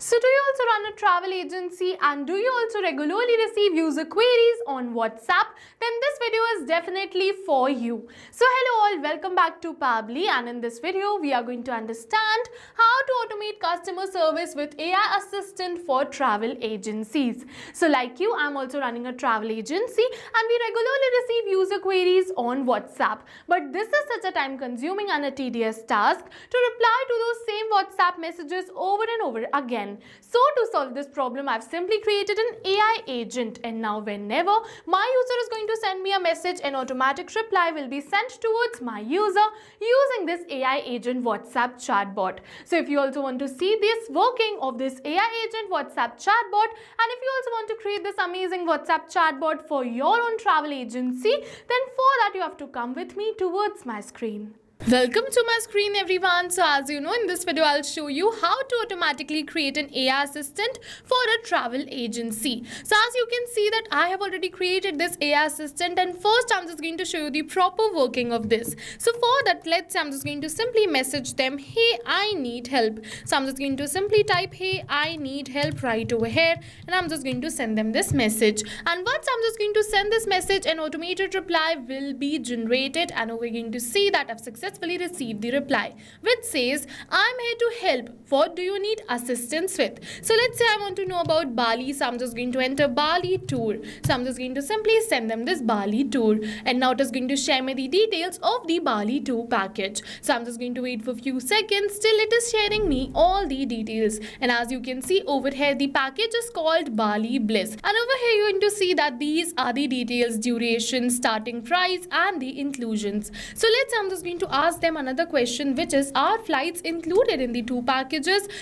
So do you also run a travel agency and do you also regularly receive user queries on WhatsApp? Then this video is definitely for you. So hello all, welcome back to Pabbly, and in this video we are going to understand how to automate customer service with AI assistant for travel agencies. So like you, I'm also running a travel agency and we regularly receive user queries on WhatsApp. But this is such a time consuming and a tedious task to reply to those same WhatsApp messages over and over again. So to solve this problem, I've simply created an AI agent, and now whenever my user is going to send me a message, an automatic reply will be sent towards my user using this AI agent WhatsApp chatbot. So if you also want to see this working of this AI agent WhatsApp chatbot, and if you also want to create this amazing WhatsApp chatbot for your own travel agency, then for that you have to come with me towards my screen. Welcome to my screen everyone. So as you know, in this video I'll show you how to automatically create an AI assistant for a travel agency. So as you can see that I have already created this AI assistant, and first I'm just going to show you the proper working of this. So for that, let's say I'm just going to simply message them, hey, I need help. So I'm just going to simply type, hey, I need help right over here, and I'm just going to send them this message. And once I'm just going to send this message, an automated reply will be generated, and we're going to see that I've successfully received the reply which says, I'm here to help. What do you need assistance with? So let's say I want to know about Bali. So I'm just going to enter Bali tour. So I'm just going to simply send them this Bali tour, and now it is going to share me the details of the Bali tour package. So I'm just going to wait for a few seconds till it is sharing me all the details. And as you can see over here, the package is called Bali Bliss, and over here you're going to see that these are the details: duration, starting price, and the inclusions. So let's say I'm just going to ask them another question, which is, are flights included in the two packages?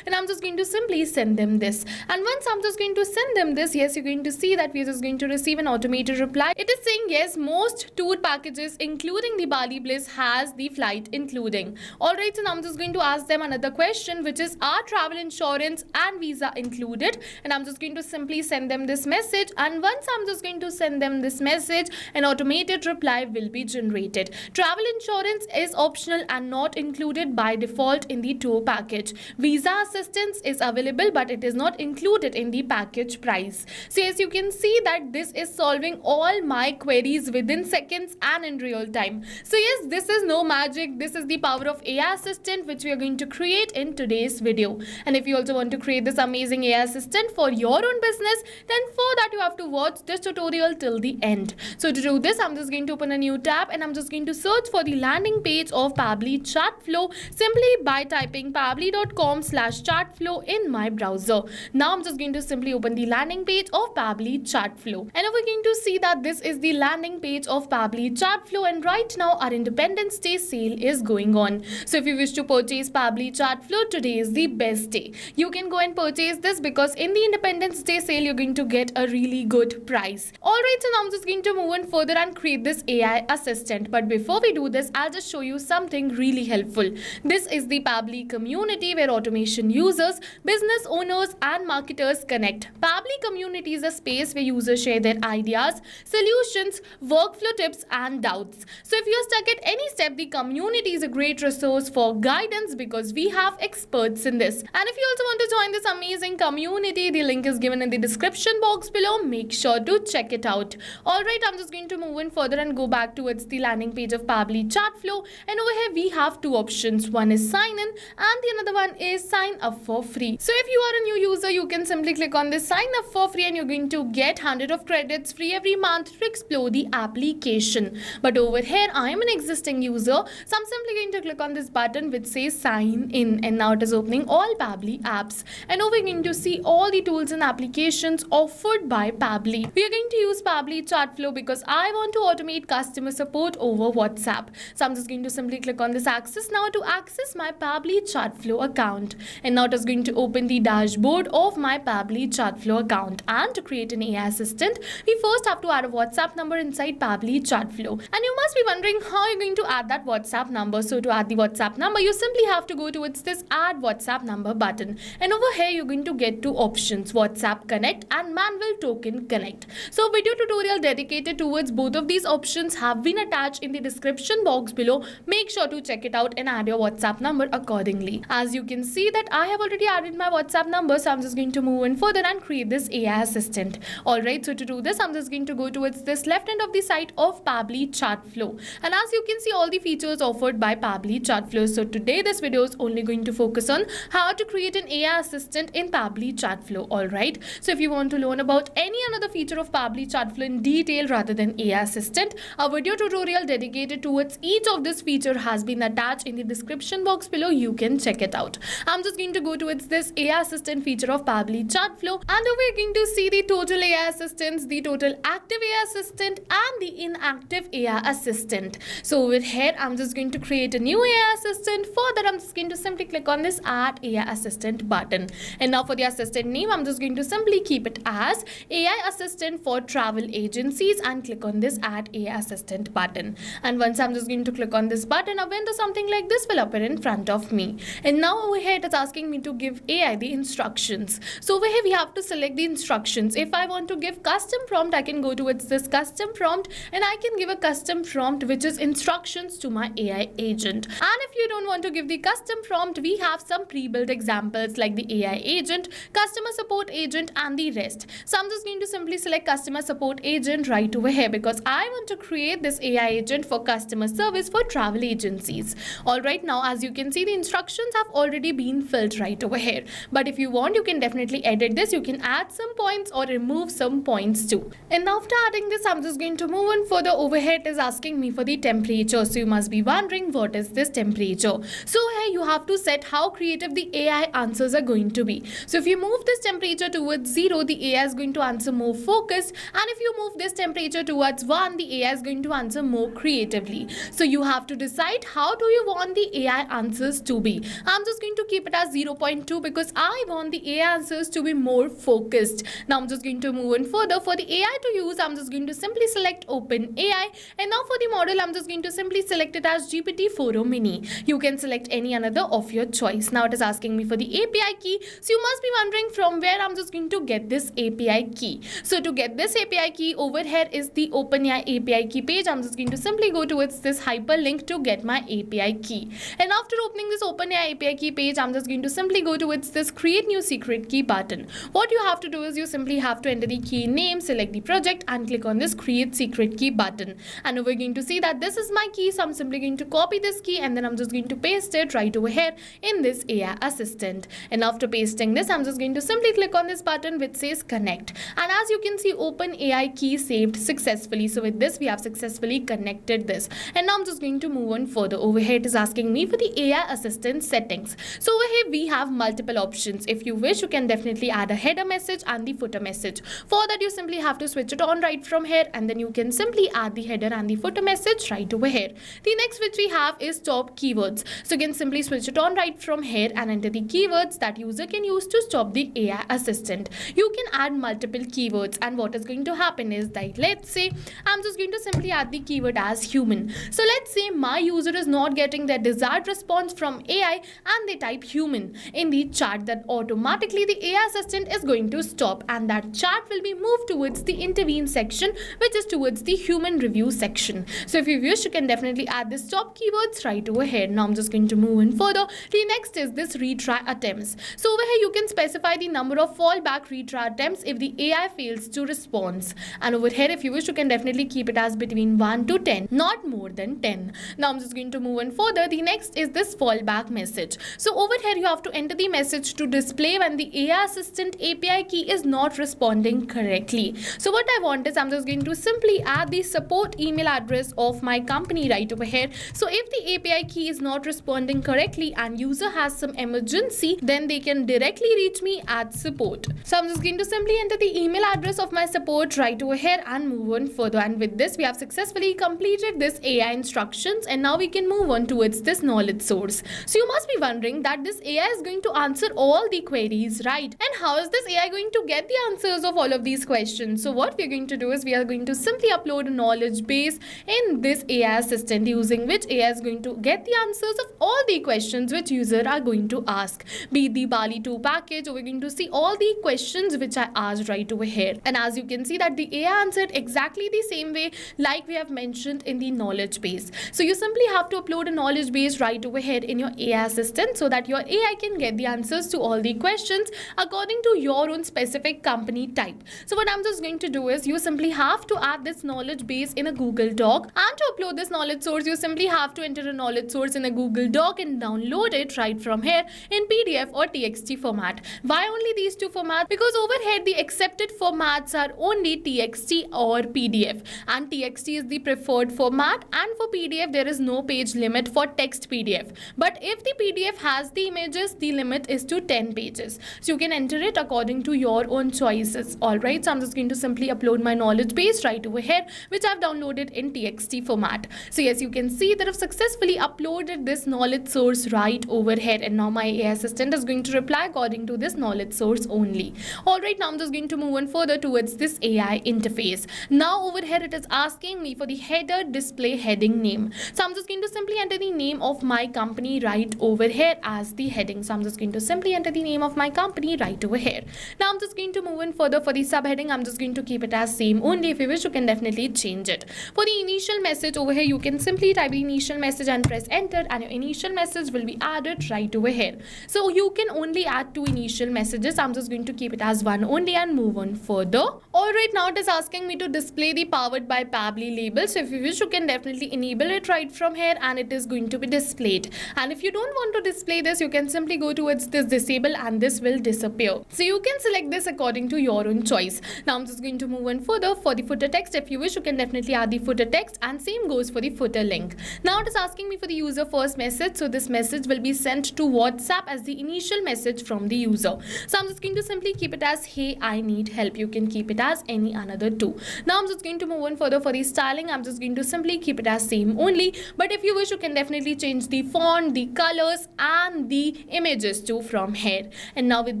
And I'm just going to simply send them this, and once I'm just going to send them this, yes, you're going to see that we're just going to receive an automated reply. It is saying yes, most tour packages including the Bali Bliss has the flight including. Alright, so now I'm just going to ask them another question, which is, are travel insurance and visa included? And I'm just going to simply send them this message, and once I'm just going to send them this message, an automated reply will be generated. Travel insurance is optional and not included by default in the tour package. Visa assistance is available, but it is not included in the package price. So as you can see that this is solving all my queries within seconds and in real time. So yes, this is no magic. This is the power of AI assistant which we are going to create in today's video. And if you also want to create this amazing AI assistant for your own business, then for that you have to watch this tutorial till the end. So to do this, I'm just going to open a new tab, and I'm just going to search for the landing page of Pabbly Chatflow simply by typing pabbly.com/chatflow in my browser. Now I'm just going to simply open the landing page of Pabbly Chatflow, and we're going to see that this is the landing page of Pabbly Chatflow, and right now our Independence Day sale is going on. So if you wish to purchase Pabbly Chatflow, today is the best day. You can go and purchase this because in the Independence Day sale you're going to get a really good price. Alright, so now I'm just going to move on further and create this AI assistant. But before we do this, I'll just show you something really helpful. This is the Pabbly community where automation users, business owners, and marketers connect. Pabbly community is a space where users share their ideas, solutions, workflow tips, and doubts. So if you're stuck at any step, the community is a great resource for guidance because we have experts in this. And if you also want to join this amazing community, the link is given in the description box below. Make sure to check it out. Alright, I'm just going to move in further and go back towards the landing page of Pabbly Chatflow, and over here we have two options. One is sign in and the another one is sign up for free. So if you are a new user, you can simply click on this sign up for free and you're going to get 100 of credits free every month to explore the application. But over here I am an existing user, so I'm simply going to click on this button which says sign in, and now it is opening all Pabbly apps, and now we're going to see all the tools and applications offered by Pabbly. We are going to use Pabbly Chatflow because I want to automate customer support over WhatsApp. So I'm just going to simply click on this access now to access my Pabbly Chatflow account, and now it is going to open the dashboard of my Pabbly Chatflow account. And to create an AI assistant, we first have to add a WhatsApp number inside Pabbly Chatflow, and you must be wondering how you're going to add that WhatsApp number. So to add the WhatsApp number, you simply have to go towards this add WhatsApp number button, and over here you're going to get two options: WhatsApp Connect and Manual Token Connect. So video tutorial dedicated towards both of these options have been attached in the description box below. make sure to check it out and add your WhatsApp number accordingly. As you can see that I have already added my WhatsApp number, so I'm just going to move in further and create this AI assistant. Alright, so to do this, I'm just going to go towards this left end of the site of Pabbly Chatflow. And as you can see, all the features offered by Pabbly Chatflow. So today this video is only going to focus on how to create an AI assistant in Pabbly Chatflow. Alright, so if you want to learn about any another feature of Pabbly Chatflow in detail rather than AI assistant, a video tutorial dedicated towards each of this feature has been attached in the description box below. You can check it out. I'm just going to go towards this AI assistant feature of Pabbly Chatflow, and we're going to see the total AI assistants, the total active AI assistant, and the inactive AI assistant. So over here, I'm just going to create a new AI assistant. For that, I'm just going to simply click on this Add AI Assistant button. And now for the assistant name, I'm just going to simply keep it as AI Assistant for Travel Agencies and click on this Add AI Assistant button. And once I'm just going to click on this button, a window something like this will appear in front of me. And now over here, it is asking me to give AI the instructions. So over here, we have to select the instructions. If I want to give custom prompt, I can go towards this custom prompt and I can give a custom prompt which is instructions to my AI agent. And if you don't want to give the custom prompt, we have some pre-built examples like the AI agent, customer support agent, and the rest. So I'm just going to simply select customer support agent right over here because I want to create this AI agent for customer service for travel agencies. Alright, now as you can see, the instructions have already been filled right over here. But if you want, you can definitely edit this. You can add some points or remove some points too. And after adding this, I'm just going to move on further. Over here, it is asking me for the temperature. So you must be wondering, what is this temperature? So here you have to set how creative the AI answers are going to be. So if you move this temperature towards 0, the AI is going to answer more focused. And if you move this temperature towards 1, the AI is going to answer more creatively. So you have to decide how do you want the AI answers to be. I'm just going to keep it as 0.2 because I want the AI answers to be more focused. Now I'm just going to move on further. For the AI to use, I'm just going to simply select Open AI. And now for the model, I'm just going to simply select it as GPT-4o Mini. You can select any another of your choice. Now it is asking me for the API key. So you must be wondering from where I'm just going to get this API key. So to get this API key, over here is the OpenAI API key page. I'm just going to simply go towards this hyperlink to get my API key. And after opening this OpenAI API key page, I'm just going to simply go towards this Create New Secret Key button. What you have to do is you simply have to enter the key name, select the project, and click on this Create Secret Key button. And we're going to see that this is my key. So I'm simply going to copy this key and then I'm just going to paste it right over here in this AI assistant. And after pasting this, I'm just going to simply click on this button which says Connect. And as you can see, OpenAI key saved successfully. So with this, we have successfully connected this. And now I'm just going to move on further. Over here, it is asking me for the AI assistant settings. So over here, we have multiple options. If you wish, you can definitely add a header message and the footer message. For that, you simply have to switch it on right from here and then you can simply add the header and the footer message right over here. The next which we have is stop keywords. So you can simply switch it on right from here and enter the keywords that user can use to stop the AI assistant. You can add multiple keywords and what is going to happen is that, let's say I'm just going to simply add the keyword as human. So let's say my user is not getting their desired response from AI and they type human in the chat, that automatically the AI assistant is going to stop and that chat will be moved towards the intervene section, which is towards the human review section. So if you wish, you can definitely add the stop keywords right over here. Now I'm just going to move in further. The next is this retry attempts. So over here you can specify the number of fallback retry attempts if the AI fails to respond. And over here, if you wish, you can definitely keep it as between 1 to 10, not more than 10. Now I'm just going to move on further. The next is this fallback message. So over here you have to enter the message to display when the AI assistant API key is not responding correctly. So what I want is I'm just going to simply add the support email address of my company right over here. So if the API key is not responding correctly and user has some emergency, then they can directly reach me at support. So I'm just going to simply enter the email address of my support right over here and move on further. And with this, we have successfully completed this AI instructions and now we can move on towards this knowledge source. So you must be wondering that this AI is going to answer all the queries, right? And how is this AI going to get the answers of all of these questions? So what we're going to do is we are going to simply upload a knowledge base in this AI assistant, using which AI is going to get the answers of all the questions which user are going to ask. Be it the Bali 2 package, or we're going to see all the questions which I asked right over here. And as you can see that the AI answered exactly the same way like we have mentioned in the knowledge base. So you you simply have to upload a knowledge base right over here in your AI assistant so that your AI can get the answers to all the questions according to your own specific company type. So what I'm just going to do is you simply have to add this knowledge base in a Google Doc, and to upload this knowledge source you simply have to enter a knowledge source in a Google Doc and download it right from here in PDF or TXT format. Why only these two formats? Because over here the accepted formats are only TXT or PDF, and TXT is the preferred format, and for PDF there is no page limit for text PDF. But if the PDF has the images, the limit is to 10 pages. So you can enter it according to your own choices. Alright, so I'm just going to simply upload my knowledge base right over here, which I've downloaded in TXT format. So yes, you can see that I've successfully uploaded this knowledge source right over here, and now my AI assistant is going to reply according to this knowledge source only. Alright, now I'm just going to move on further towards this AI interface. Now over here it is asking me for the header display heading name. So I'm just going to simply enter the name of my company right over here as the heading. So I'm just going to simply enter the name of my company right over here. Now I'm just going to move on further. For the subheading, I'm just going to keep it as same only. If you wish, you can definitely change it. For the initial message over here, you can simply type the initial message and press enter, and your initial message will be added right over here. So you can only add 2 initial messages. I'm just going to keep it as 1 only and move on further. Alright, now it is asking me to display the powered by Pabbly label. So if you wish, you can definitely enable it right from here, and it is going to be displayed. And if you don't want to display this, you can simply go towards this disable and this will disappear. So you can select this according to your own choice. Now I'm just going to move on further. For the footer text, if you wish, you can definitely add the footer text, and same goes for the footer link. Now it is asking me for the user first message. So this message will be sent to WhatsApp as the initial message from the user. So I'm just going to simply keep it as hey, I need help. You can keep it as any another two. Now I'm just going to move on further. For the styling, I'm just going to simply keep it as same only, but if you wish, you can definitely change the font, the colors and the images too from here. And now with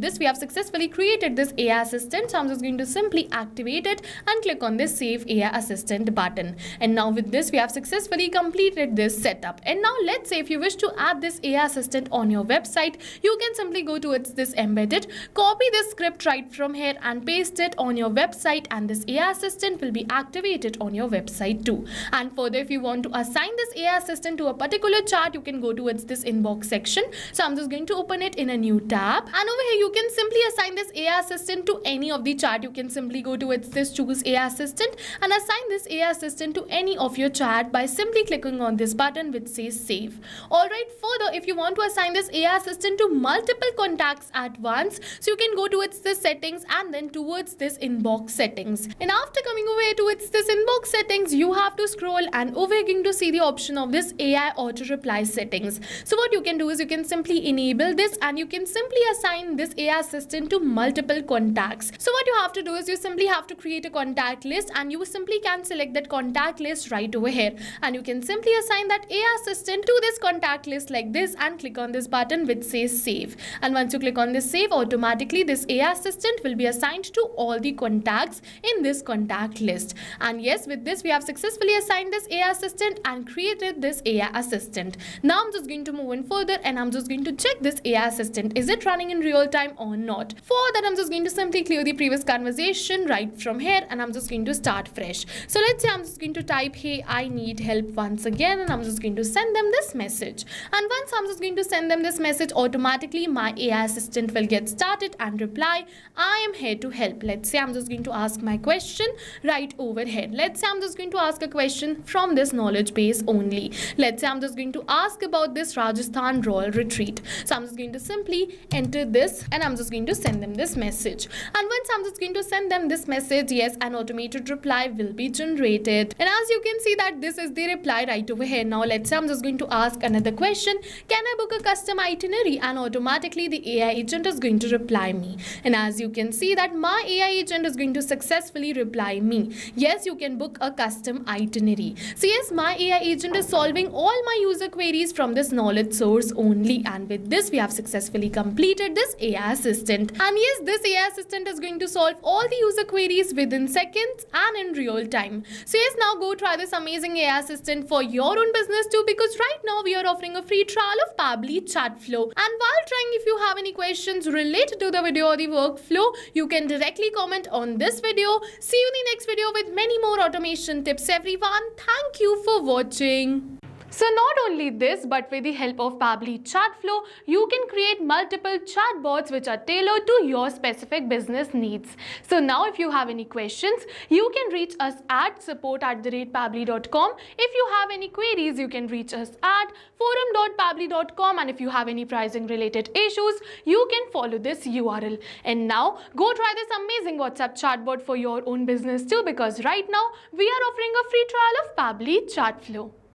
this, we have successfully created this AI assistant. So I'm just going to simply activate it and click on this save AI assistant button. And now with this, we have successfully completed this setup. And now let's say if you wish to add this AI assistant on your website, you can simply go towards this embedded, copy this script right from here and paste it on your website, and this AI assistant will be activated on your website too. And further, if you want to assign this AI assistant to a particular chart, you can go towards this inbox section. So I'm just going to open it in a new tab, and over here you can simply assign this AI assistant to any of the chart. You can simply go towards this choose AI assistant and assign this AI assistant to any of your chart by simply clicking on this button which says save. Alright, further, if you want to assign this AI assistant to multiple contacts at once, so you can go towards this settings and then towards this inbox settings. And after coming over here towards this inbox settings, you have to scroll, and over here you're going to see the option of this AI auto reply settings. So what you can do is you can simply enable this, and you can simply assign this AI assistant to multiple contacts. So what you have to do is you simply have to create a contact list, and you simply can select that contact list right over here, and you can simply assign that AI assistant to this contact list like this and click on this button which says save. And once you click on this save, automatically this AI assistant will be assigned to all the contacts in this contact list. And yes, with this we have successfully assigned this AI assistant and created this AI assistant. Now I'm just going to move on further, and I'm just going to check this AI assistant, is it running in real time or not. For that, I'm just going to simply clear the previous conversation right from here, and I'm just going to start fresh. So let's say I'm just going to type hey, I need help once again, and I'm just going to send them this message. And once I'm just going to send them this message, automatically my AI assistant will get started and reply, I am here to help. Let's say I'm just going to ask my question right over here. Let's say I'm just going to ask a question from this knowledge base only. Let's say I'm just going to ask about this Rajasthan Royal Retreat. So I'm just going to simply enter this, and I'm just going to send them this message. And once I'm just going to send them this message, yes, an automated reply will be generated. And as you can see that this is the reply right over here. Now let's say I'm just going to ask another question. Can I book a custom itinerary? And automatically the AI agent is going to reply me. And as you can see that my AI agent is going to successfully reply me. Yes, you can book a custom itinerary. So yes, my AI agent is solving all my user queries from this knowledge source only. And with this, we have successfully completed this AI assistant. And yes, this AI assistant is going to solve all the user queries within seconds and in real time. So yes, now go try this amazing AI assistant for your own business too, because right now we are offering a free trial of Pabbly Chatflow. And while trying, if you have any questions related to the video or the workflow, you can directly comment on this video. See you in the next video with many more automation tips, everyone. Thank you for watching. So not only this, but with the help of Pabbly Chatflow, you can create multiple chatbots which are tailored to your specific business needs. So now if you have any questions, you can reach us at support@pabbly.com. If you have any queries, you can reach us at forum.pabbly.com, and if you have any pricing related issues, you can follow this URL. And now go try this amazing WhatsApp chatbot for your own business too, because right now we are offering a free trial of Pabbly Chatflow.